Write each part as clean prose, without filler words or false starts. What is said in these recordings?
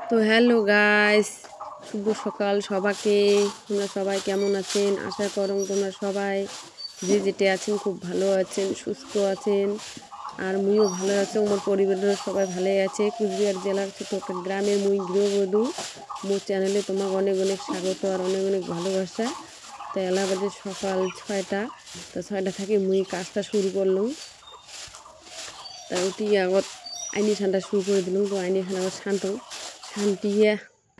তো hello guys, শুভ সকাল সবাইকে। তোমরা সবাই কেমন আছেন? আশা করো তোমরা সবাই যে যেতে আছেন খুব ভালো আছেন, সুস্থ আছেন। আর মুইও ভালো আছে, আমার পরিবারের সবাই ভালোই আছে। কুচবিহার জেলার ছোটো একটা গ্রামের মুই গৃহবধূ। মোর চ্যানেলে তোমাকে অনেক অনেক স্বাগত আর অনেক অনেক ভালোবাসা। তো এলাহাবাদের সকাল 6টা, তো 6টা থেকে মুই কাজটা শুরু করলাম। তা উঠি আগত আইনি ঠান্ডা শুরু করে দিলাম। তো আইনি ঠান্ডা শান্তিয়া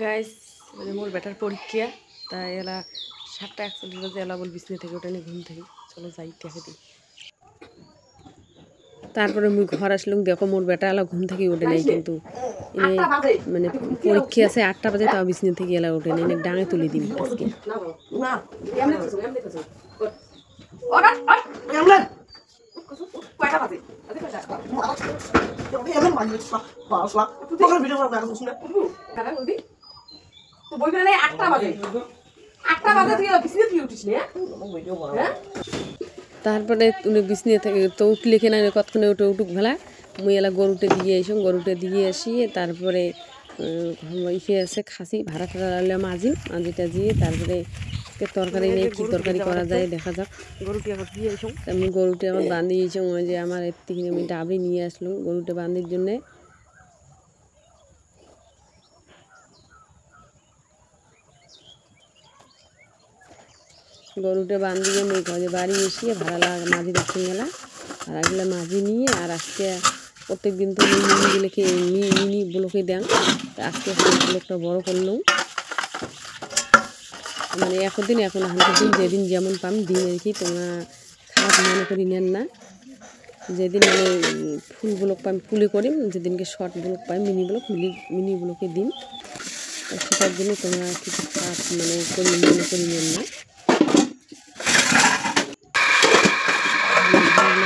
গাইস, মানে মোর বেটার পরীক্ষা। তাই এলা 7:41 বাজে এলা বল বিছনে থেকে ওটা নিয়ে ঘুম থেকে চলো যাই দেখে দিই। তারপরে মুই ঘর আসলাম, দেখো মোর বেটা এলা ঘুম থেকে ওঠে নাই, কিন্তু মানে পরীক্ষা আছে 8টা বাজে, তাও বিছনে থেকে এলা ওঠে নাই। ডাঙে তুলে দিন আজকে। তারপরে তুমি বিছনে থেকে তো উঠলে কেনা কতক্ষণে উঠুক ভেলা। মুই এলা গরুটে দিয়ে এসো, গরুটে দিয়ে আসি। তারপরে ইসে আছে খাসি ভাড়া টাড়া লাগলে মাঝিটা দিয়ে তারপরে তরকারি নেই, কী তরকারি করা যায় দেখা যাক। গরুটি আবার দিয়ে এসো, আমি গরুটি আমার বাঁধিয়েছি। ওই যে আমার এর থেকে আমি ডাবরি নিয়ে আসলাম গরুটা বাঁধির জন্যে। গরুটা বান্ধিয়ে মুই ঘরে বাড়ি এসিয়ে ভাড়া মাঝি দেখতে গেলাম। আর আগলে মাঝি নিয়ে আর আজকে প্রত্যেক দিন তো মিনিগুলোকে দেন, আজকে ব্লকটা বড় করলাম। মানে এখন দিন যেদিন যেমন পাম দিন আর কি, তোমরা খারাপ মনে করি নেন না। যেদিন মানে ফুল ব্লক পাই ফুলে করি, যেদিনকে শর্ট ব্লক পাই মিনি ব্লকে দিন, সেটার জন্য তোমরা কিছু খারাপ মানে মনে করি নেন না।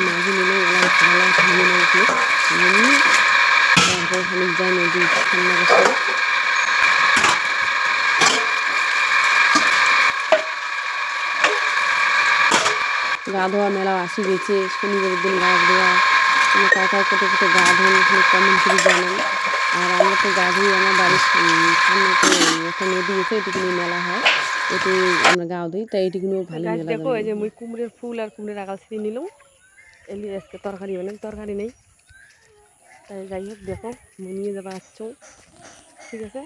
মাঝে নিলে ওরা ভালো ধুয়ে নেওয়া তারপর খানিক যায় নদী ঠান্ডা বসে। গা ধোয়া মেলা আসি গেছে, শনিবারের দিন গা ধোয়া। তুমি কাকায় কোটে কোটে গা ধোয়ান কমেন্ট করে জানান। আর আমরা তো গা ধুই আমার বাড়ির সামনে একটা নদী আছে, এটুকুনি মেলা হয়, এটি আমরা গা ধুই। তাই এটুকুনিও ভালো মেলা। দেখো এই যে মুই কুমড়ের ফুল আর কুমড়ের আগাল ছিঁড়ে নিলাম। এলি আজকে তরকারি বানান, তরকারি নেই। তাই যাই হোক, দেখো মুই নিয়ে যাবো আসছো, ঠিক আছে।